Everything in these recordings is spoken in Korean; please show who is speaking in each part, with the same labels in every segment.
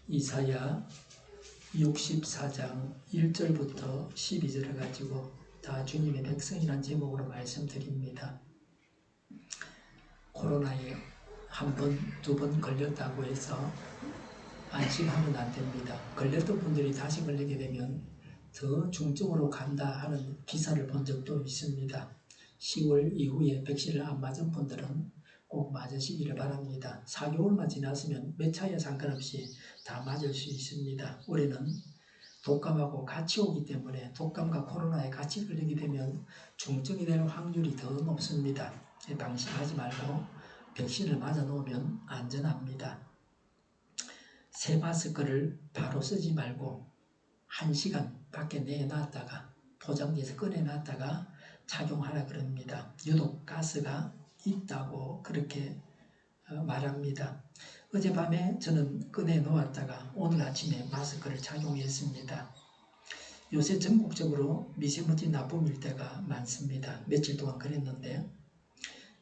Speaker 1: 이사야 64장 1절부터 12절을 가지고 다 주님의 백성이란 제목으로 말씀드립니다. 코로나에 한 번, 두 번 걸렸다고 해서 안심하면 안 됩니다. 걸렸던 분들이 다시 걸리게 되면 더 중증으로 간다 하는 기사를 본 적도 있습니다. 10월 이후에 백신을 안 맞은 분들은 꼭 맞으시기를 바랍니다. 4개월만 지났으면 몇 차에 상관없이 다 맞을 수 있습니다. 올해는 독감하고 같이 오기 때문에 독감과 코로나에 같이 걸리게 되면 중증이 될 확률이 더 높습니다. 방심하지 말고 백신을 맞아 놓으면 안전합니다. 새 마스크를 바로 쓰지 말고 1시간 밖에 내놨다가 포장지에서 꺼내놨다가 착용하라 그럽니다. 유독 가스가 있다고 그렇게 말합니다. 어젯밤에 저는 꺼내 놓았다가 오늘 아침에 마스크를 착용했습니다. 요새 전국적으로 미세먼지 나쁨 일대가 많습니다. 며칠 동안 그랬는데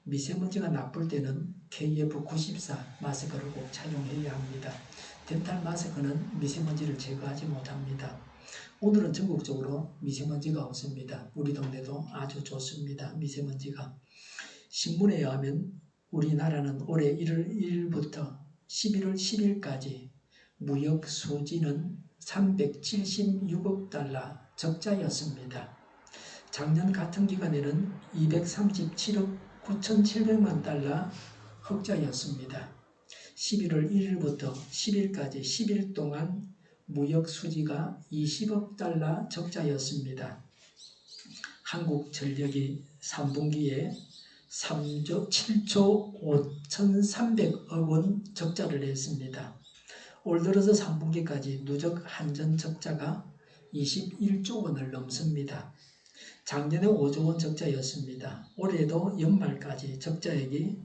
Speaker 1: 미세먼지가 나쁠 때는 KF94 마스크를 꼭 착용해야 합니다. 덴탈 마스크는 미세먼지를 제거하지 못합니다. 오늘은 전국적으로 미세먼지가 없습니다. 우리 동네도 아주 좋습니다. 미세먼지가. 신문에 의하면 우리나라는 올해 1월 1일부터 11월 10일까지 무역 수지는 376억 달러 적자였습니다. 작년 같은 기간에는 237억 9,700만 달러 흑자였습니다. 11월 1일부터 10일까지 10일 동안 무역 수지가 20억 달러 적자였습니다. 한국전력이 3분기에 7조 5,300억 원 적자를 했습니다. 올 들어서 3분기까지 누적 한전 적자가 21조 원을 넘습니다. 작년에 5조 원 적자였습니다. 올해도 연말까지 적자액이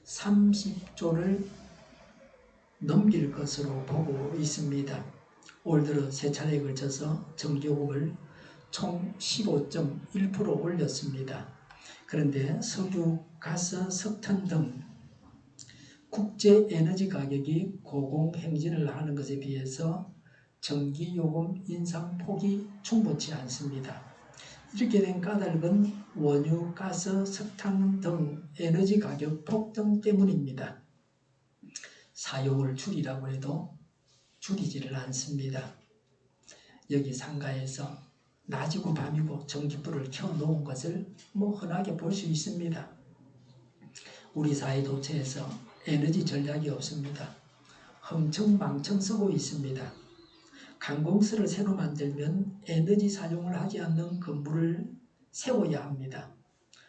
Speaker 1: 30조를 넘길 것으로 보고 있습니다. 올 들어 세 차례에 걸쳐서 전기요금을 총 15.1% 올렸습니다. 그런데 석유, 가스, 석탄 등 국제 에너지 가격이 고공행진을 하는 것에 비해서 전기요금 인상폭이 충분치 않습니다. 이렇게 된 까닭은 원유, 가스, 석탄 등 에너지 가격 폭등 때문입니다. 사용을 줄이라고 해도 줄이지를 않습니다. 여기 상가에서 낮이고 밤이고 전기불을 켜놓은 것을 흔하게 볼 수 있습니다. 우리 사회 도처에서 에너지 전략이 없습니다. 흥청망청 쓰고 있습니다. 관공서를 새로 만들면 에너지 사용을 하지 않는 건물을 세워야 합니다.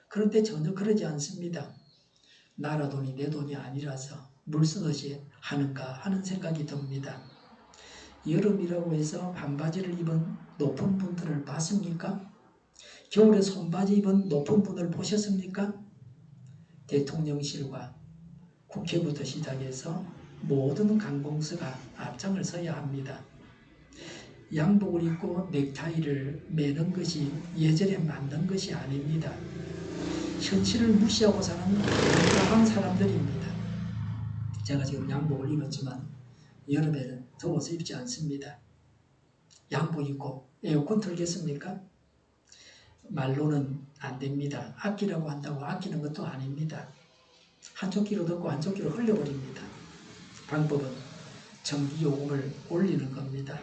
Speaker 1: 그런데 전혀 그러지 않습니다. 나라 돈이 내 돈이 아니라서 물 쓰듯이 하는가 하는 생각이 듭니다. 여름이라고 해서 반바지를 입은 높은 분들을 봤습니까? 겨울에 손바지 입은 높은 분을 보셨습니까? 대통령실과 국회부터 시작해서 모든 관공서가 앞장을 서야 합니다. 양복을 입고 넥타이를 매는 것이 예절에 맞는 것이 아닙니다. 현실을 무시하고 사는 답답한 사람들입니다. 제가 지금 양복을 입었지만 여름에는 더워서 입지 않습니다. 양복 입고 에어컨 틀겠습니까? 말로는 안 됩니다. 아끼라고 한다고 아끼는 것도 아닙니다. 한쪽 귀로 듣고 한쪽 귀로 흘려버립니다. 방법은 전기요금을 올리는 겁니다.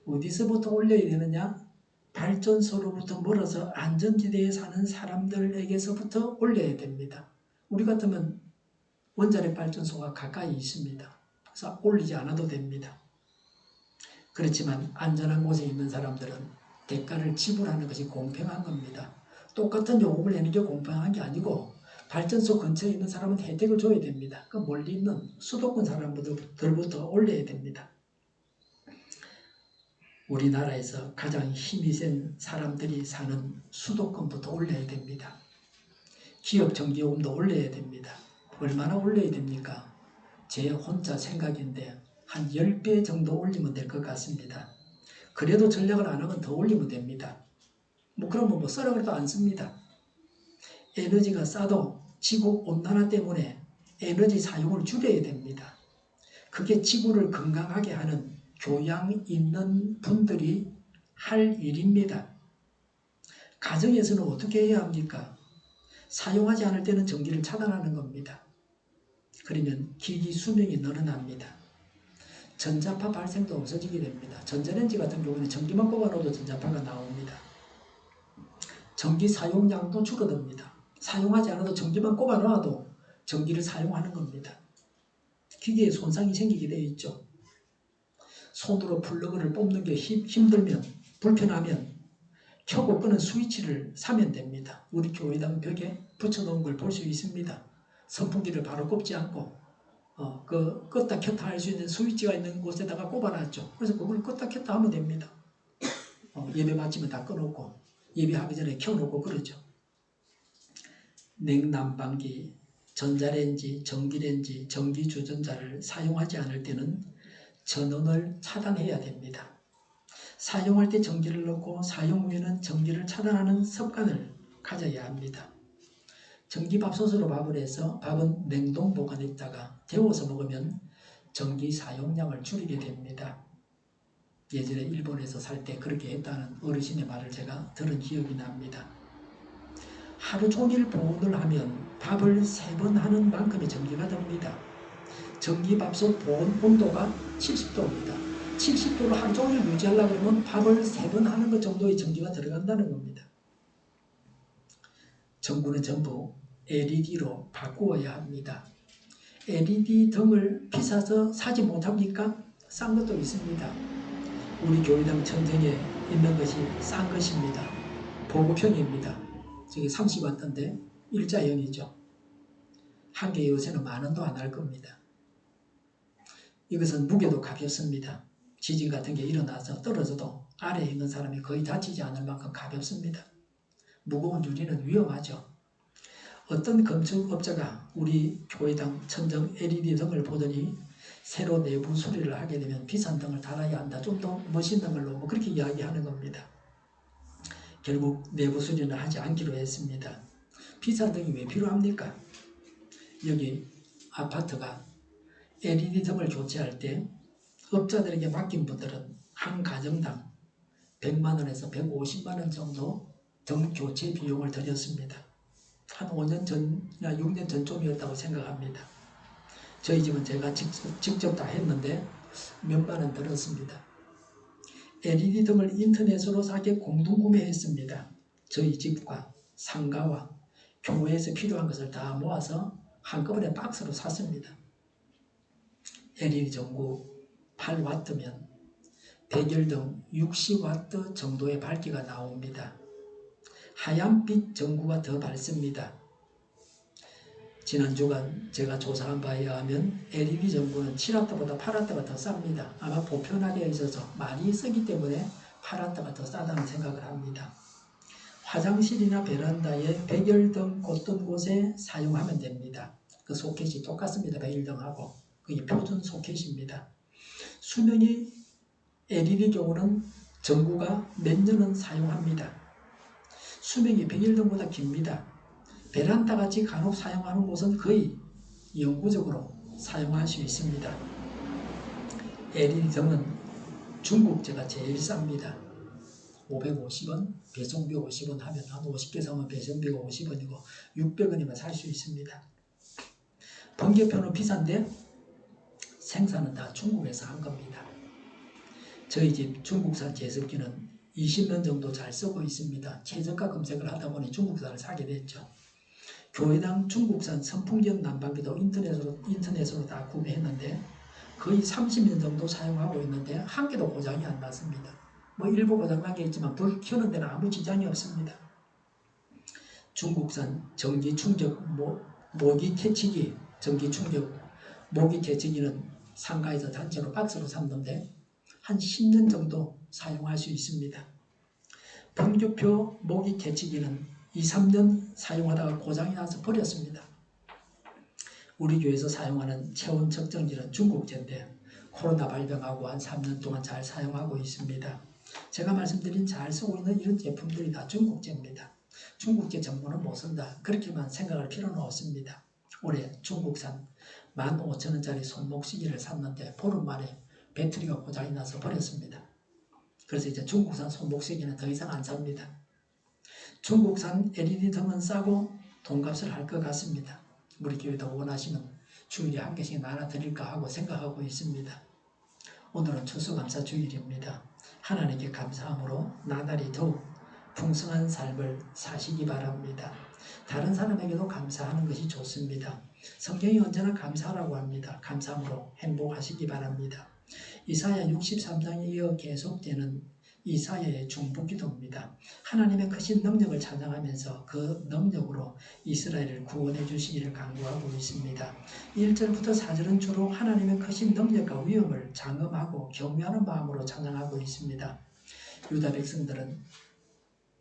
Speaker 1: 어디서부터 올려야 되느냐? 발전소로부터 멀어서 안전지대에 사는 사람들에게서부터 올려야 됩니다. 우리 같으면 원자력 발전소가 가까이 있습니다. 그래서 올리지 않아도 됩니다. 그렇지만 안전한 곳에 있는 사람들은 대가를 지불하는 것이 공평한 겁니다. 똑같은 요금을 내는 게 공평한 게 아니고 발전소 근처에 있는 사람은 혜택을 줘야 됩니다. 그 멀리 있는 수도권 사람들부터 올려야 됩니다. 우리나라에서 가장 힘이 센 사람들이 사는 수도권부터 올려야 됩니다. 기업 전기요금도 올려야 됩니다. 얼마나 올려야 됩니까? 제 혼자 생각인데 한 10배 정도 올리면 될 것 같습니다. 그래도 전략을 안 하면 더 올리면 됩니다. 그러면 써라 그래도 안 씁니다. 에너지가 싸도 지구온난화 때문에 에너지 사용을 줄여야 됩니다. 그게 지구를 건강하게 하는 교양 있는 분들이 할 일입니다. 가정에서는 어떻게 해야 합니까? 사용하지 않을 때는 전기를 차단하는 겁니다. 그러면 기기 수명이 늘어납니다. 전자파 발생도 없어지게 됩니다. 전자레인지 같은 경우는 전기만 꼽아놓어도 전자파가 나옵니다. 전기 사용량도 줄어듭니다. 사용하지 않아도 전기만 꼽아놔도 전기를 사용하는 겁니다. 기계에 손상이 생기게 되어 있죠. 손으로 플러그를 뽑는 게 힘들면, 불편하면 켜고 끄는 스위치를 사면 됩니다. 우리 교회당 벽에 붙여놓은 걸 볼 수 있습니다. 선풍기를 바로 꼽지 않고 껐다 켰다 할 수 있는 스위치가 있는 곳에다가 꼽아놨죠. 그래서 그걸 껐다 켰다 하면 됩니다. 예배 마치면 다 꺼놓고 예배하기 전에 켜놓고 그러죠. 냉난방기, 전자레인지, 전기레인지, 전기주전자를 사용하지 않을 때는 전원을 차단해야 됩니다. 사용할 때 전기를 넣고 사용 후에는 전기를 차단하는 습관을 가져야 합니다. 전기밥솥으로 밥을 해서 밥은 냉동 보관했다가 데워서 먹으면 전기 사용량을 줄이게 됩니다. 예전에 일본에서 살 때 그렇게 했다는 어르신의 말을 제가 들은 기억이 납니다. 하루 종일 보온을 하면 밥을 3번 하는 만큼의 전기가 듭니다. 전기밥솥 보온 온도가 70도입니다. 70도를 하루 종일 유지하려고 하면 밥을 3번 하는 것 정도의 전기가 들어간다는 겁니다. 전구는 전부 LED로 바꾸어야 합니다. LED 등을 비싸서 사지 못합니까? 싼 것도 있습니다. 우리 교회당 천정에 있는 것이 싼 것입니다. 보급형입니다. 저기 30W인데 일자형이죠. 한 개 요새는 10,000원도 안 할 겁니다. 이것은 무게도 가볍습니다. 지진 같은 게 일어나서 떨어져도 아래에 있는 사람이 거의 다치지 않을 만큼 가볍습니다. 무거운 유리는 위험하죠. 어떤 건축업자가 우리 교회당 천정 LED 등을 보더니 새로 내부 수리를 하게 되면 비싼 등을 달아야 한다. 좀 더 멋있는 걸로 그렇게 이야기하는 겁니다. 결국 내부 수리는 하지 않기로 했습니다. 비싼 등이 왜 필요합니까? 여기 아파트가 LED 등을 교체할 때 업자들에게 맡긴 분들은 한 가정당 100만 원에서 150만 원 정도 등 교체 비용을 들였습니다. 한 5년 전이나 6년 전쯤이었다고 생각합니다. 저희 집은 제가 직접 다 했는데 몇만 원 들었습니다. LED 등을 인터넷으로 사게 공동구매했습니다. 저희 집과 상가와 교회에서 필요한 것을 다 모아서 한꺼번에 박스로 샀습니다. LED 전구 8W면 백열등 60W 정도의 밝기가 나옵니다. 하얀빛 전구가 더 밝습니다. 지난 주간 제가 조사한 바에 의하면 LED 전구는 7W보다 8W가 더 쌉니다. 아마 보편화되어 있어서 많이 쓰기 때문에 8W가 더 싸다는 생각을 합니다. 화장실이나 베란다에 백열등 꽂던 곳에 사용하면 됩니다. 그 소켓이 똑같습니다. 백열등하고 그게 표준 소켓입니다. 수명이 LED 경우는 전구가 몇 년은 사용합니다. 수명이 백열등보다 깁니다. 베란다같이 간혹 사용하는 곳은 거의 영구적으로 사용할 수 있습니다. LED 등은 중국제가 제일 쌉니다. 550원, 배송비 50원 하면 한 50개 사면 배송비가 50원이고 600원이면 살 수 있습니다. 번개표는 비싼데 생산은 다 중국에서 한 겁니다. 저희 집 중국산 제습기는 20년 정도 잘 쓰고 있습니다. 최저가 검색을 하다 보니 중국산을 사게 됐죠. 교회당 중국산 선풍기형 난방기도 인터넷으로 다 구매했는데 거의 30년 정도 사용하고 있는데 한 개도 고장이 안 났습니다. 일부 고장난 게 있지만 불 켜는 데는 아무 지장이 없습니다. 중국산 전기 충격 모기 퇴치기, 전기 충격 모기 퇴치기는 상가에서 단체로 박스로 샀는데 한 10년 정도 사용할 수 있습니다. 번개표 모기 퇴치기는 2, 3년 사용하다가 고장이 나서 버렸습니다. 우리 교회에서 사용하는 체온 측정기는 중국제인데 코로나 발병하고 한 3년 동안 잘 사용하고 있습니다. 제가 말씀드린 잘 쓰고 있는 이런 제품들이 다 중국제입니다. 중국제 정보는 못 쓴다. 그렇게만 생각할 필요는 없습니다. 올해 중국산 15,000원짜리 손목시계를 샀는데 보름 만에 배터리가 고장이 나서 버렸습니다. 그래서 이제 중국산 손목시계는 더 이상 안 삽니다. 중국산 LED 등은 싸고 돈값을 할 것 같습니다. 우리 교회도 원하시면 주일에 한 개씩 나눠드릴까 하고 생각하고 있습니다. 오늘은 추수감사주일입니다. 하나님께 감사함으로 나날이 더욱 풍성한 삶을 사시기 바랍니다. 다른 사람에게도 감사하는 것이 좋습니다. 성경이 언제나 감사하라고 합니다. 감사함으로 행복하시기 바랍니다. 이사야 63장에 이어 계속되는 이사야의 중보기도입니다. 하나님의 크신 능력을 찬양하면서 그 능력으로 이스라엘을 구원해 주시기를 간구하고 있습니다. 1절부터 4절은 주로 하나님의 크신 능력과 위엄을 장엄하고 경외하는 마음으로 찬양하고 있습니다. 유다 백성들은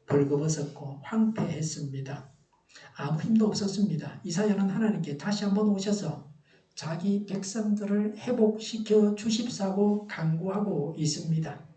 Speaker 1: 벌거벗었고 황폐했습니다. 아무 힘도 없었습니다. 이사야는 하나님께 다시 한번 오셔서 자기 백성들을 회복시켜 주십사고 간구하고 있습니다.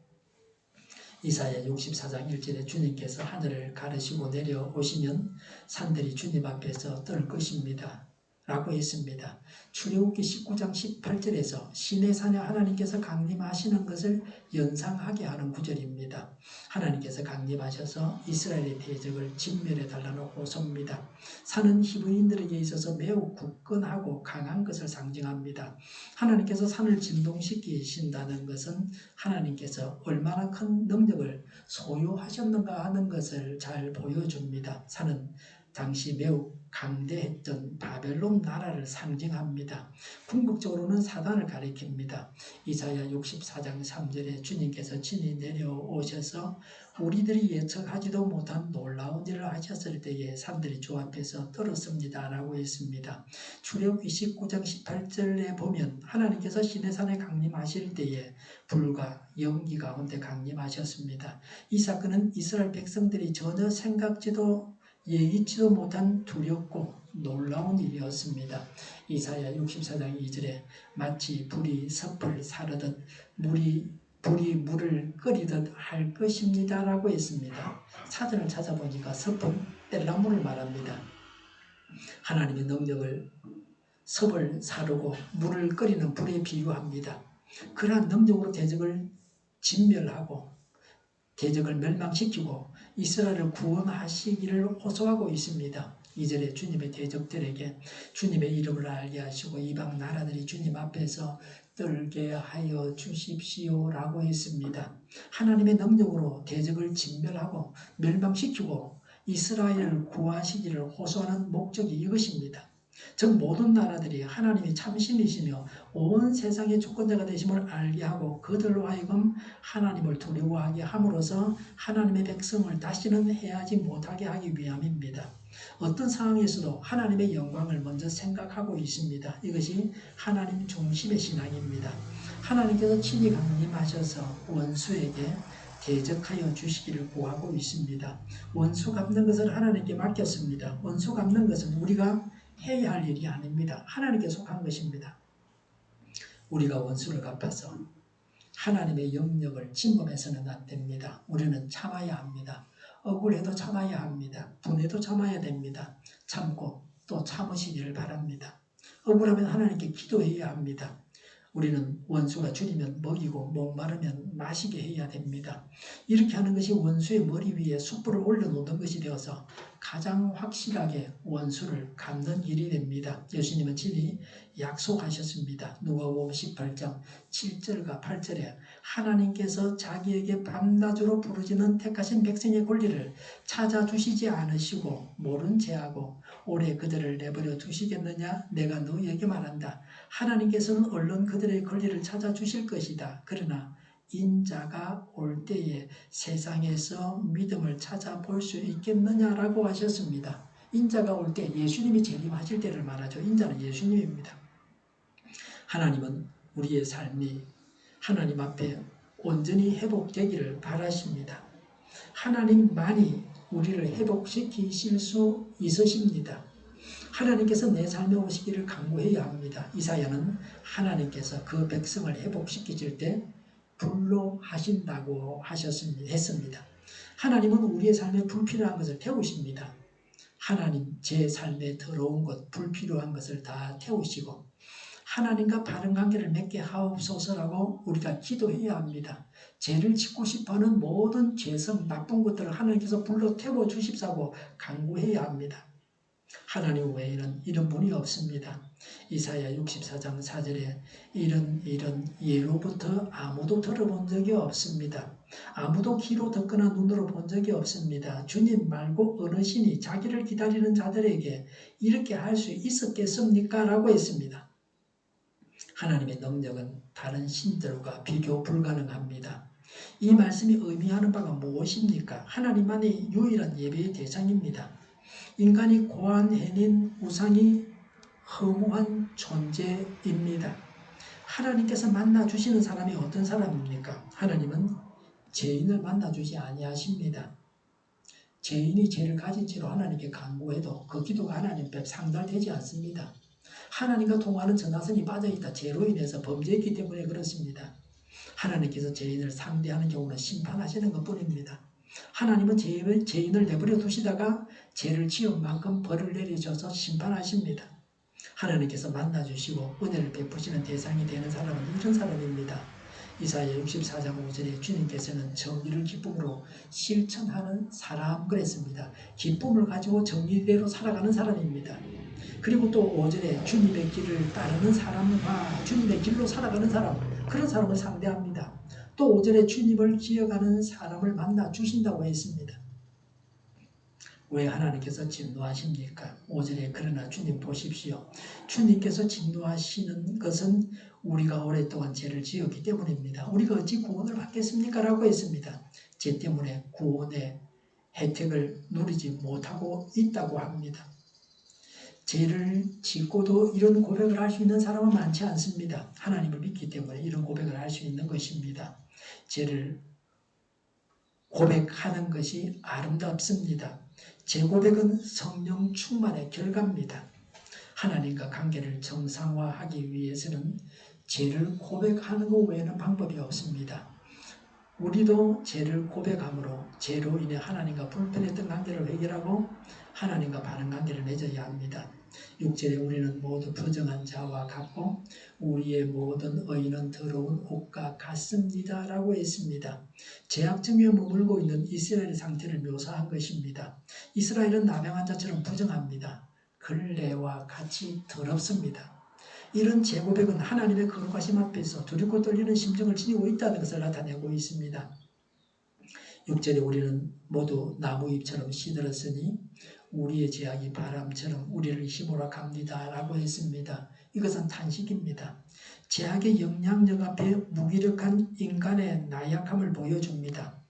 Speaker 1: 이사야 64장 1절에 주님께서 하늘을 가르시고 내려오시면 산들이 주님 앞에서 떨 것입니다. 라고 했습니다. 출애굽기 19장 18절에서 시내산에 하나님께서 강림하시는 것을 연상하게 하는 구절입니다. 하나님께서 강림하셔서 이스라엘의 대적을 진멸해달라는 호소입니다. 산은 히브리인들에게 있어서 매우 굳건하고 강한 것을 상징합니다. 하나님께서 산을 진동시키신다는 것은 하나님께서 얼마나 큰 능력을 소유하셨는가 하는 것을 잘 보여줍니다. 산은 당시 매우 강대했던 바벨론 나라를 상징합니다. 궁극적으로는 사단을 가리킵니다. 이사야 64장 3절에 주님께서 친히 내려오셔서 우리들이 예측하지도 못한 놀라운 일을 하셨을 때에 산들이 주 앞에서 떨었습니다. 라고 했습니다. 출애굽기 19장 18절에 보면 하나님께서 시내산에 강림하실 때에 불과 연기 가운데 강림하셨습니다. 이 사건은 이스라엘 백성들이 전혀 생각지도 예기치도 못한 두렵고 놀라운 일이었습니다. 이사야 64장 2절에 마치 불이 섭을 사르듯 불이 물을 끓이듯 할 것입니다. 라고 했습니다. 사전을 찾아보니까 섭은 뗄나무를 말합니다. 하나님의 능력을 섭을 사르고 물을 끓이는 불에 비유합니다. 그러한 능력으로 대적을 진멸하고 대적을 멸망시키고 이스라엘을 구원하시기를 호소하고 있습니다. 2절에 주님의 대적들에게 주님의 이름을 알게 하시고 이방 나라들이 주님 앞에서 떨게 하여 주십시오 라고 했습니다. 하나님의 능력으로 대적을 진멸하고 멸망시키고 이스라엘을 구하시기를 호소하는 목적이 이것입니다. 즉 모든 나라들이 하나님이 참신이시며 온 세상의 주권자가 되심을 알게 하고 그들로 하여금 하나님을 두려워하게 함으로써 하나님의 백성을 다시는 해하지 못하게 하기 위함입니다. 어떤 상황에서도 하나님의 영광을 먼저 생각하고 있습니다. 이것이 하나님 중심의 신앙입니다. 하나님께서 친히 강림하셔서 원수에게 대적하여 주시기를 구하고 있습니다. 원수 갚는 것을 하나님께 맡겼습니다. 원수 갚는 것은 우리가 해야 할 일이 아닙니다. 하나님께 속한 것입니다. 우리가 원수를 갚아서 하나님의 영역을 침범해서는 안 됩니다. 우리는 참아야 합니다. 억울해도 참아야 합니다. 분해도 참아야 됩니다. 참고 또 참으시기를 바랍니다. 억울하면 하나님께 기도해야 합니다. 우리는 원수가 줄이면 먹이고 목마르면 마시게 해야 됩니다. 이렇게 하는 것이 원수의 머리 위에 숯불을 올려놓는 것이 되어서 가장 확실하게 원수를 갚는 일이 됩니다. 예수님은 친히 약속하셨습니다. 누가복음 18장 7절과 8절에 하나님께서 자기에게 밤낮으로 부르짖는 택하신 백성의 권리를 찾아주시지 않으시고 모른 체하고 오래 그들을 내버려 두시겠느냐? 내가 너희에게 말한다. 하나님께서는 얼른 그들의 권리를 찾아주실 것이다. 그러나 인자가 올 때에 세상에서 믿음을 찾아볼 수 있겠느냐라고 하셨습니다. 인자가 올 때 예수님이 재림하실 때를 말하죠. 인자는 예수님입니다. 하나님은 우리의 삶이 하나님 앞에 온전히 회복되기를 바라십니다. 하나님만이 우리를 회복시키실 수 있으십니다. 하나님께서 내 삶에 오시기를 간구해야 합니다. 이사야는 하나님께서 그 백성을 회복시키실 때 불로 하신다고 했습니다. 하나님은 우리의 삶에 불필요한 것을 태우십니다. 하나님 제 삶에 더러운 것, 불필요한 것을 다 태우시고 하나님과 바른 관계를 맺게 하옵소서라고 우리가 기도해야 합니다. 죄를 짓고 싶어하는 모든 죄성, 나쁜 것들을 하나님께서 불러 태워 주십사고 간구해야 합니다. 하나님 외에는 이런 분이 없습니다. 이사야 64장 4절에 이런 예로부터 아무도 들어본 적이 없습니다. 아무도 귀로 듣거나 눈으로 본 적이 없습니다. 주님 말고 어느 신이 자기를 기다리는 자들에게 이렇게 할 수 있었겠습니까? 라고 했습니다. 하나님의 능력은 다른 신들과 비교 불가능합니다. 이 말씀이 의미하는 바가 무엇입니까? 하나님만이 유일한 예배의 대상입니다. 인간이 고안해낸 우상이 허무한 존재입니다. 하나님께서 만나주시는 사람이 어떤 사람입니까? 하나님은 죄인을 만나주지 아니하십니다. 죄인이 죄를 가진 채로 하나님께 간구해도 그 기도가 하나님 앞에 상달되지 않습니다. 하나님과 통하는 전화선이 빠져있다. 죄로 인해서 범죄했기 때문에 그렇습니다. 하나님께서 죄인을 상대하는 경우는 심판하시는 것뿐입니다. 하나님은 죄인을 내버려 두시다가 죄를 지은 만큼 벌을 내리셔서 심판하십니다. 하나님께서 만나주시고 은혜를 베푸시는 대상이 되는 사람은 이런 사람입니다. 이사야 64장 5절에 주님께서는 정의를 기쁨으로 실천하는 사람 그랬습니다. 기쁨을 가지고 정의대로 살아가는 사람입니다. 그리고 또 5절에 주님의 길을 따르는 사람과 주님의 길로 살아가는 사람, 그런 사람을 상대합니다. 또 5절에 주님을 기억하는 사람을 만나 주신다고 했습니다. 왜 하나님께서 진노하십니까? 5절에 그러나 주님 보십시오. 주님께서 진노하시는 것은 우리가 오랫동안 죄를 지었기 때문입니다. 우리가 어찌 구원을 받겠습니까? 라고 했습니다. 죄 때문에 구원의 혜택을 누리지 못하고 있다고 합니다. 죄를 짓고도 이런 고백을 할 수 있는 사람은 많지 않습니다. 하나님을 믿기 때문에 이런 고백을 할 수 있는 것입니다. 죄를 고백하는 것이 아름답습니다. 제 고백은 성령 충만의 결과입니다. 하나님과 관계를 정상화하기 위해서는 죄를 고백하는 것 외에는 방법이 없습니다. 우리도 죄를 고백함으로 죄로 인해 하나님과 불편했던 관계를 해결하고 하나님과 바른 관계를 맺어야 합니다. 6절에 우리는 모두 부정한 자와 같고 우리의 모든 의는 더러운 옷과 같습니다 라고 했습니다. 죄악 중에 머물고 있는 이스라엘의 상태를 묘사한 것입니다. 이스라엘은 나병한 자처럼 부정합니다. 걸레와 같이 더럽습니다. 이런 재고백은 하나님의 거룩하심 앞에서 두렵고 떨리는 심정을 지니고 있다는 것을 나타내고 있습니다. 6절에 우리는 모두 나무잎처럼 시들었으니 우리의 죄악이 바람처럼 우리를 휘몰아 갑니다 라고 했습니다. 이것은 탄식입니다. 죄악의 영향력 앞에 무기력한 인간의 나약함을 보여줍니다.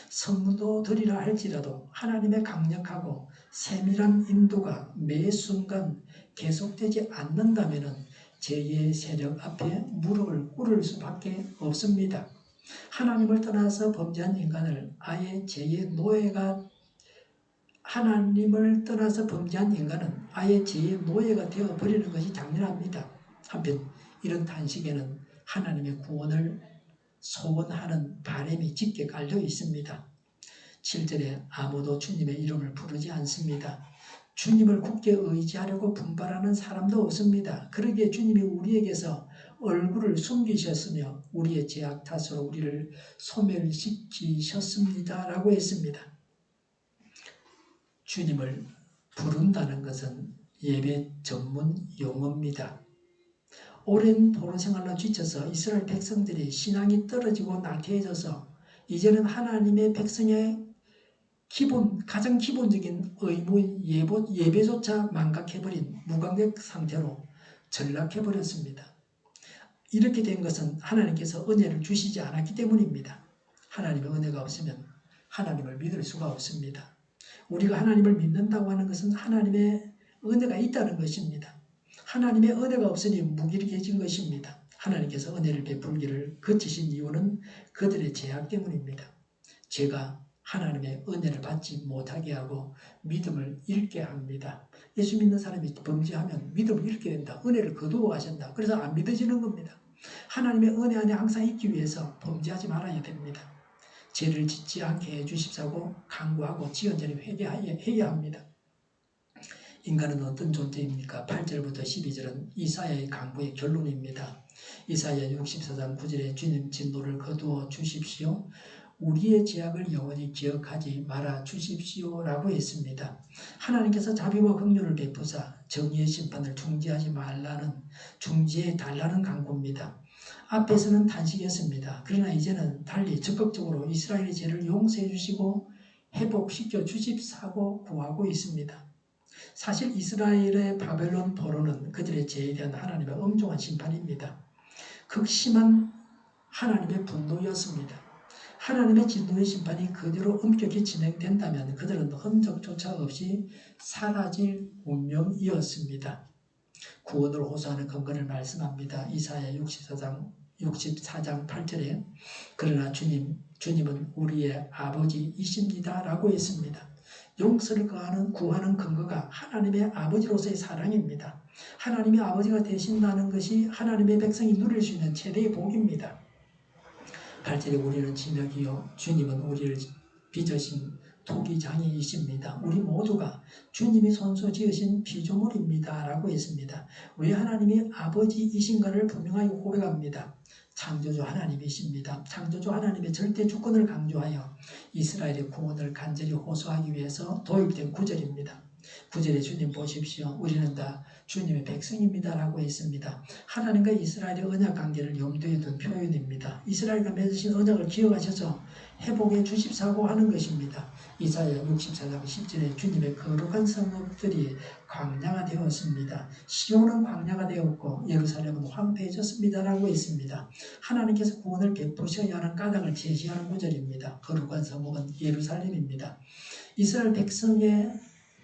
Speaker 1: 성도들이라 할지라도 하나님의 강력하고 세밀한 인도가 매 순간 계속되지 않는다면 죄의 세력 앞에 무릎을 꿇을 수밖에 없습니다. 하나님을 떠나서 범죄한 인간을 아예 죄의 노예가 하나님을 떠나서 범죄한 인간은 아예 죄의 노예가 되어버리는 것이 당연합니다. 한편 이런 탄식에는 하나님의 구원을 소원하는 바람이 짙게 깔려 있습니다. 7절에 아무도 주님의 이름을 부르지 않습니다. 주님을 굳게 의지하려고 분발하는 사람도 없습니다. 그러기에 주님이 우리에게서 얼굴을 숨기셨으며 우리의 죄악 탓으로 우리를 소멸시키셨습니다 라고 했습니다. 주님을 부른다는 것은 예배 전문 용어입니다. 오랜 포로 생활로 지쳐서 이스라엘 백성들이 신앙이 떨어지고 나태해져서 이제는 하나님의 백성의 가장 기본적인 의무인 예배조차 망각해버린 무감각 상태로 전락해버렸습니다. 이렇게 된 것은 하나님께서 은혜를 주시지 않았기 때문입니다. 하나님의 은혜가 없으면 하나님을 믿을 수가 없습니다. 우리가 하나님을 믿는다고 하는 것은 하나님의 은혜가 있다는 것입니다. 하나님의 은혜가 없으니 무기력해진 것입니다. 하나님께서 은혜를 베풀기를 거치신 이유는 그들의 죄악 때문입니다. 죄가 하나님의 은혜를 받지 못하게 하고 믿음을 잃게 합니다. 예수 믿는 사람이 범죄하면 믿음을 잃게 된다. 은혜를 거두어 가신다. 그래서 안 믿어지는 겁니다. 하나님의 은혜 안에 항상 있기 위해서 범죄하지 말아야 됩니다. 죄를 짓지 않게 해주십사고 간구하고 지연전에 회개해야 합니다. 인간은 어떤 존재입니까? 8절부터 12절은 이사야의 강구의 결론입니다. 이사야 64장 9절에 주님 진노를 거두어 주십시오. 우리의 죄악을 영원히 기억하지 말아 주십시오라고 했습니다. 하나님께서 자비와 긍휼을 베푸사 정의의 심판을 중지해 달라는 강구입니다. 앞에서는 탄식이었습니다. 그러나 이제는 달리 적극적으로 이스라엘의 죄를 용서해 주시고 회복시켜 주십사고 구하고 있습니다. 사실 이스라엘의 바벨론 포로는 그들의 죄에 대한 하나님의 엄중한 심판입니다. 극심한 하나님의 분노였습니다. 하나님의 진노의 심판이 그대로 엄격히 진행된다면 그들은 흔적조차 없이 사라질 운명이었습니다. 구원을 호소하는 근거를 말씀합니다. 이사야 64장 8절에 그러나 주님은 우리의 아버지이십니다 라고 했습니다. 용서를 구하는 근거가 하나님의 아버지로서의 사랑입니다. 하나님의 아버지가 되신다는 것이 하나님의 백성이 누릴 수 있는 최대의 복입니다. 8절에 우리는 진흙이요 주님은 우리를 빚으신 토기장이이십니다. 우리 모두가 주님이 손수 지으신 피조물입니다 라고 했습니다. 왜 하나님이 아버지이신가를 분명하게 고백합니다. 창조주 하나님이십니다. 창조주 하나님의 절대 주권을 강조하여 이스라엘의 구원을 간절히 호소하기 위해서 도입된 구절입니다. 9절에 주님 보십시오. 우리는 다 주님의 백성입니다 라고 했습니다. 하나님과 이스라엘의 언약 관계를 염두에 둔 표현입니다. 이스라엘과 맺으신 언약을 기억하셔서 회복해 주십사고 하는 것입니다. 이사야 64장 10절에 주님의 거룩한 성읍들이 광야가 되었습니다. 시온은 광야가 되었고 예루살렘은 황폐해졌습니다 라고 했습니다. 하나님께서 구원을 베푸셔야 하는 까닭을 제시하는 구절입니다. 거룩한 성읍은 예루살렘입니다. 이스라엘 백성의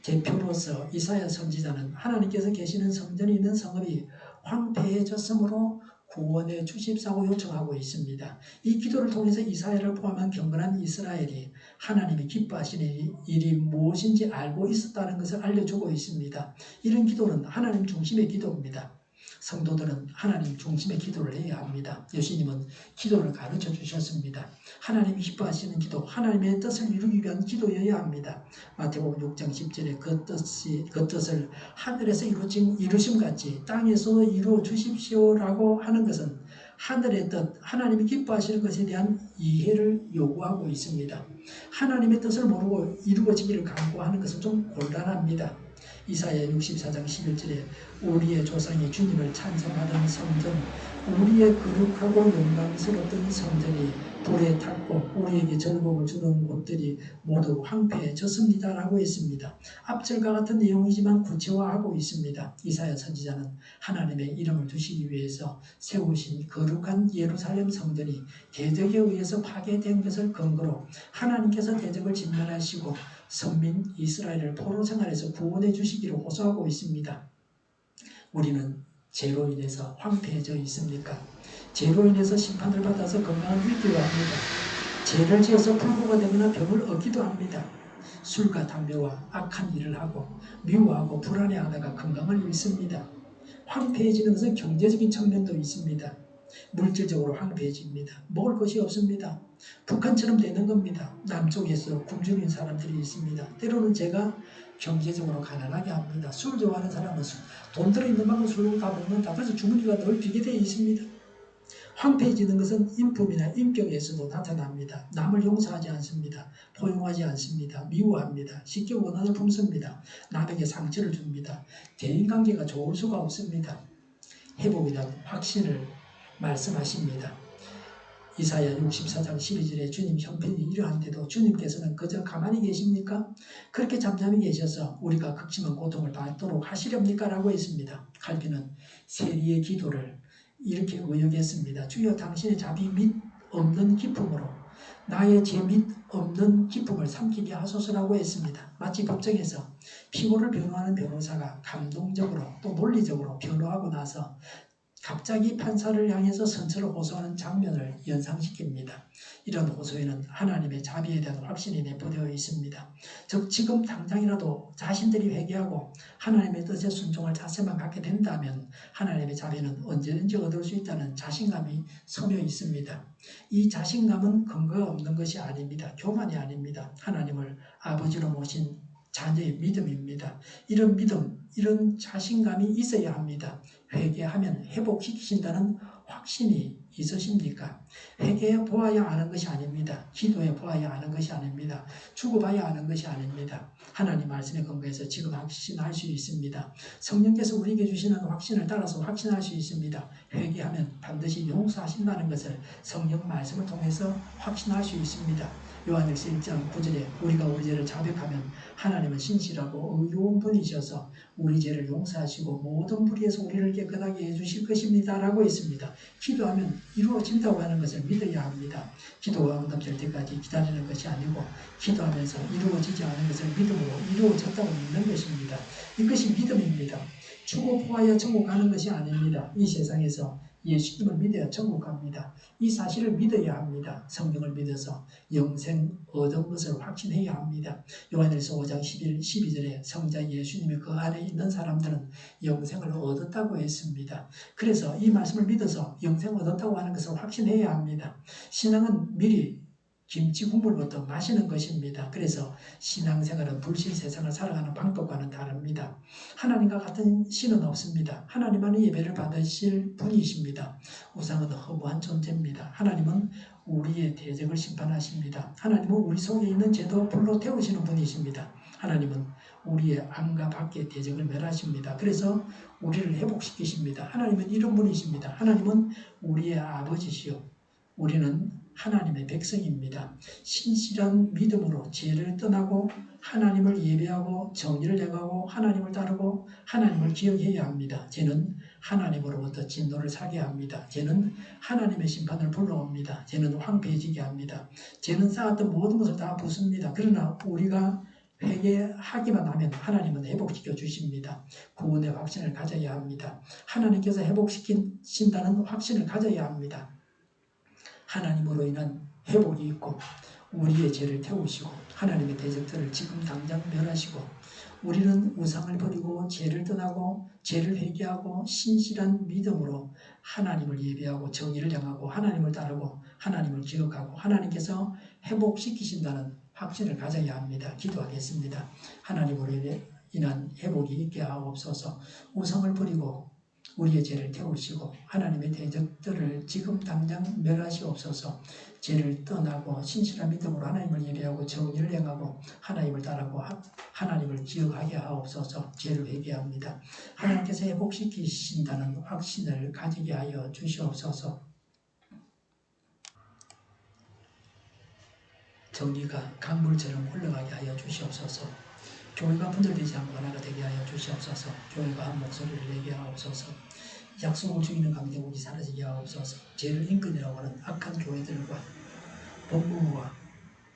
Speaker 1: 대표로서 이사야 선지자는 하나님께서 계시는 성전이 있는 성읍이 황폐해졌으므로 구원해 주십사고 요청하고 있습니다. 이 기도를 통해서 이사야를 포함한 경건한 이스라엘이 하나님이 기뻐하시는 일이 무엇인지 알고 있었다는 것을 알려주고 있습니다. 이런 기도는 하나님 중심의 기도입니다. 성도들은 하나님 중심의 기도를 해야 합니다. 예수님은 기도를 가르쳐 주셨습니다. 하나님이 기뻐하시는 기도, 하나님의 뜻을 이루기 위한 기도여야 합니다. 마태복음 6장 10절에 그 뜻을 하늘에서 이루심같이 땅에서도 이루어 주십시오라고 하는 것은 하늘의 뜻, 하나님이 기뻐하시는 것에 대한 이해를 요구하고 있습니다. 하나님의 뜻을 모르고 이루어지기를 간구하는 것은 좀 곤란합니다. 이사야 64장 11절에 우리의 조상이 주님을 찬송하던 성전, 우리의 거룩하고 영광스러웠던 성전이 불에 탔고 우리에게 즐거움을 주는 곳들이 모두 황폐해졌습니다 라고 했습니다. 앞절과 같은 내용이지만 구체화하고 있습니다. 이사야 선지자는 하나님의 이름을 두시기 위해서 세우신 거룩한 예루살렘 성전이 대적에 의해서 파괴된 것을 근거로 하나님께서 대적을 진멸하시고 선민 이스라엘을 포로 생활에서 구원해 주시기를 호소하고 있습니다. 우리는 죄로 인해서 황폐해져 있습니까? 죄로 인해서 심판을 받아서 건강을 잃기도 합니다. 죄를 지어서 불구가 되거나 병을 얻기도 합니다. 술과 담배와 악한 일을 하고 미워하고 불안해하다가 건강을 잃습니다. 황폐해지는 것은 경제적인 측면도 있습니다. 물질적으로 황폐해집니다. 먹을 것이 없습니다. 북한처럼 되는 겁니다. 남쪽에서 굶주린 사람들이 있습니다. 때로는 제가 경제적으로 가난하게 합니다. 술 좋아하는 사람은 돈 들어있는 만큼 술 다 먹는다. 그래서 주머니가 늘 비게 되어 있습니다. 황폐해지는 것은 인품이나 인격에서도 나타납니다. 남을 용서하지 않습니다. 포용하지 않습니다. 미워합니다. 쉽게 원한을 품습니다. 남에게 상처를 줍니다. 대인관계가 좋을 수가 없습니다. 회복에 대한 확신을 말씀하십니다. 이사야 64장 12절에 주님 형편이 이러한데도 주님께서는 그저 가만히 계십니까? 그렇게 잠잠히 계셔서 우리가 극심한 고통을 받도록 하시렵니까? 라고 했습니다. 칼빈은 세리의 기도를 이렇게 의역했습니다. 주여 당신의 자비 및 없는 기쁨으로 나의 죄 및 없는 기쁨을 삼키게 하소서라고 했습니다. 마치 법정에서 피고를 변호하는 변호사가 감동적으로 또 논리적으로 변호하고 나서 갑자기 판사를 향해서 선처를 호소하는 장면을 연상시킵니다. 이런 호소에는 하나님의 자비에 대한 확신이 내포되어 있습니다. 즉 지금 당장이라도 자신들이 회개하고 하나님의 뜻에 순종할 자세만 갖게 된다면 하나님의 자비는 언제든지 얻을 수 있다는 자신감이 서려 있습니다. 이 자신감은 근거가 없는 것이 아닙니다. 교만이 아닙니다. 하나님을 아버지로 모신 자녀의 믿음입니다. 이런 믿음, 이런 자신감이 있어야 합니다. 회개하면 회복시키신다는 확신이 있으십니까? 회개해 보아야 아는 것이 아닙니다. 기도해 보아야 아는 것이 아닙니다. 죽어봐야 아는 것이 아닙니다. 하나님 말씀에 근거해서 지금 확신할 수 있습니다. 성령께서 우리에게 주시는 확신을 따라서 확신할 수 있습니다. 회개하면 반드시 용서하신다는 것을 성령 말씀을 통해서 확신할 수 있습니다. 요한일서 1장 9절에 우리가 우리 죄를 자백하면 하나님은 신실하고 의로운 분이셔서 우리 죄를 용서하시고 모든 불의에서 우리를 깨끗하게 해주실 것입니다 라고 했습니다. 기도하면 이루어진다고 하는 것을 믿어야 합니다. 기도가 응답될 때까지 기다리는 것이 아니고 기도하면서 이루어지지 않은 것을 믿음으로 이루어졌다고 믿는 것입니다. 이것이 믿음입니다. 죽어 보아야 천국 가는 것이 아닙니다. 이 세상에서 예수님을 믿어야 천국 갑니다. 이 사실을 믿어야 합니다. 성경을 믿어서 영생 얻은 것을 확신해야 합니다. 요한일서 5장 12절에 성자 예수님이 그 안에 있는 사람들은 영생을 얻었다고 했습니다. 그래서 이 말씀을 믿어서 영생 얻었다고 하는 것을 확신해야 합니다. 신앙은 미리 김치 국물부터 마시는 것입니다. 그래서 신앙생활은 불신 세상을 살아가는 방법과는 다릅니다. 하나님과 같은 신은 없습니다. 하나님만이 예배를 받으실 분이십니다. 우상은 허무한 존재입니다. 하나님은 우리의 대적을 심판하십니다. 하나님은 우리 속에 있는 죄도 불로 태우시는 분이십니다. 하나님은 우리의 안과 밖의 대적을 멸하십니다. 그래서 우리를 회복시키십니다. 하나님은 이런 분이십니다. 하나님은 우리의 아버지시요 우리는 하나님의 백성입니다. 신실한 믿음으로 죄를 떠나고 하나님을 예배하고 정의를 행하고 하나님을 따르고 하나님을 기억해야 합니다. 죄는 하나님으로부터 진노를 사게 합니다. 죄는 하나님의 심판을 불러옵니다. 죄는 황폐해지게 합니다. 죄는 쌓았던 모든 것을 다 부숩니다. 그러나 우리가 회개하기만 하면 하나님은 회복시켜 주십니다. 구원의 확신을 가져야 합니다. 하나님께서 회복시킨다는 확신을 가져야 합니다. 하나님으로 인한 회복이 있고 우리의 죄를 태우시고 하나님의 대적들을 지금 당장 멸하시고 우리는 우상을 버리고 죄를 떠나고 죄를 회개하고 신실한 믿음으로 하나님을 예배하고 정의를 행하고 하나님을 따르고 하나님을 기억하고 하나님께서 회복시키신다는 확신을 가져야 합니다. 기도하겠습니다. 하나님으로 인한 회복이 있게 하옵소서. 우상을 버리고 우리의 죄를 태우시고 하나님의 대적들을 지금 당장 멸하시옵소서. 죄를 떠나고 신실한 믿음으로 하나님을 예배하고 정의를 행하고 하나님을 따르고 하나님을 기억하게 하옵소서. 죄를 회개합니다. 하나님께서 회복시키신다는 확신을 가지게 하여 주시옵소서. 정의가 강물처럼 흘러가게 하여 주시옵소서. 교회가 분열되지 않고 하나가 되게 하여 주시옵소서. 교회가 한 목소리를 내게 하옵소서. 약속을 죽이는 강대국이 사라지게 하옵소서. 죄를 인권이라고 하는 악한 교회들과 법무부와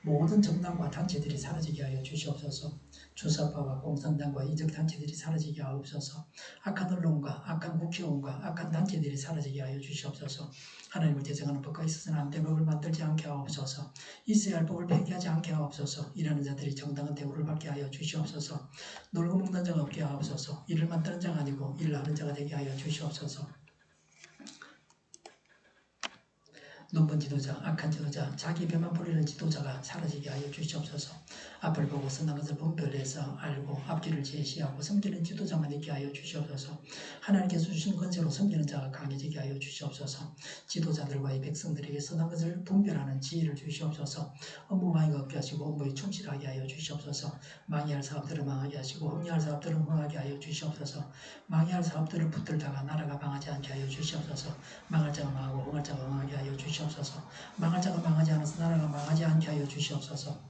Speaker 1: 모든 정당과 단체들이 사라지게 하여 주시옵소서. 주사파와 공산당과 이적단체들이 사라지게 하옵소서. 악한 언론과 악한 국회의원과 악한 단체들이 사라지게 하여 주시옵소서. 하나님을 대적하는 법과 있어서는 안 될 법을 만들지 않게 하옵소서. 있어야 할 법을 폐기하지 않게 하옵소서. 일하는 자들이 정당한 대우를 받게 하여 주시옵소서. 놀고 먹는 자가 없게 하옵소서. 일을 만드는 자가 아니고 일을 하는 자가 되게 하여 주시옵소서. 눈먼 지도자, 악한 지도자, 자기 배만 부리는 지도자가 사라지게 하여 주시옵소서. 앞을 보고 선한 것을 분별해서 알고 앞길을 제시하고 섬기는 지도자만 있게 하여 주시옵소서. 하나님께서 주신 권세로 섬기는 자가 강해지게 하여 주시옵소서. 지도자들과 이 백성들에게 선한 것을 분별하는 지혜를 주시옵소서. 업무방해가 없게 하시고 업무에 충실하게 하여 주시옵소서. 망해할 사업들을 망하게 하시고 흥해할 사업들을 흥하게 하여 주시옵소서. 망해할 사업들을 붙들다가 나라가 망하지 않게 하여 주시옵소서. 망할 자가 망하고 흥할 자가 흥하게 하여 주시옵소서. 망할 자가 망하지 않아서 나라가 망하지 않게 하여 주시옵소서.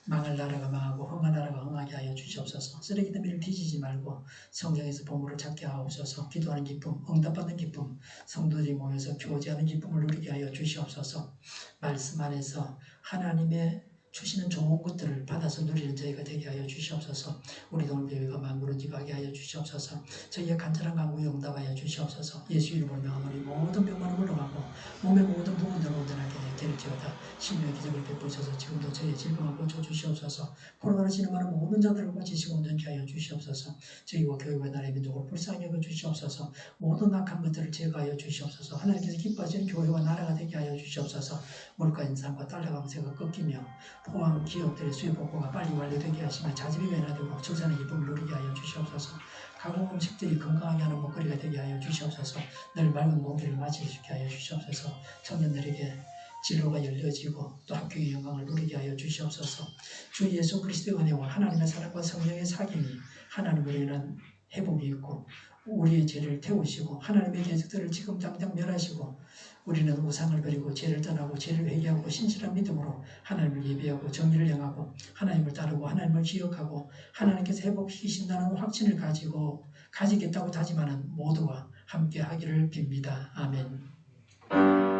Speaker 1: 망할 나라가 망하고 흥할 나라가 흥하게 하여 주시옵소서. 쓰레기 더미를 뒤지지 말고 성경에서 보물을 찾게 하옵소서. 기도하는 기쁨, 응답받는 기쁨, 성도들이 모여서 교제하는 기쁨을 누리게 하여 주시옵소서. 말씀 안에서 하나님의 주시는 좋은 것들을 받아서 누리는 저희가 되게 하여 주시옵소서. 우리 동교회가 만구르지하게 하여 주시옵소서. 저희의 간절한 간구에 응답하여 주시옵소서. 예수 이름으로 명하노니 모든 병만을 물러가고 몸의 모든 부분들을 온전하게 되리지어다. 치료의 기적을 베푸셔서 지금도 저희의 질병을 고쳐주시옵소서. 코로나로 진행하는 모든 자들을 고치시고 온전케 하여 주시옵소서. 저희와 교회와 나라의 민족을 불쌍히 여겨 주시옵소서. 모든 악한 것들을 제거하여 주시옵소서. 하나님께서 기뻐하시는 교회와 나라가 되게 하여 주시옵소서. 물가 인상과 달러 강세가 꺾이며 포항 기업들의 수입 복구가 빨리 완료되게 하시며 자재비가 인하되고 출산의 기쁨을 누리게 하여 주시옵소서. 가공 음식들이 건강하게 하는 먹거리가 되게 하여 주시옵소서. 늘 맑은 공기를 마시게 하여 주시옵소서. 청년들에게 진로가 열려지고 또 학교의 영광을 누리게 하여 주시옵소서. 주 예수 그리스도의 은혜와 하나님의 사랑과 성령의 사귐이 하나님으로 인한 회복이 있고 우리의 죄를 태우시고 하나님의 계획들을 지금 당장 멸하시고 우리는 우상을 버리고 죄를 떠나고 죄를 회개하고 신실한 믿음으로 하나님을 예배하고 정의를 행하고 하나님을 따르고 하나님을 기억하고 하나님께서 회복시키신다는 확신을 가지겠다고 다짐하는 모두와 함께 하기를 빕니다. 아멘.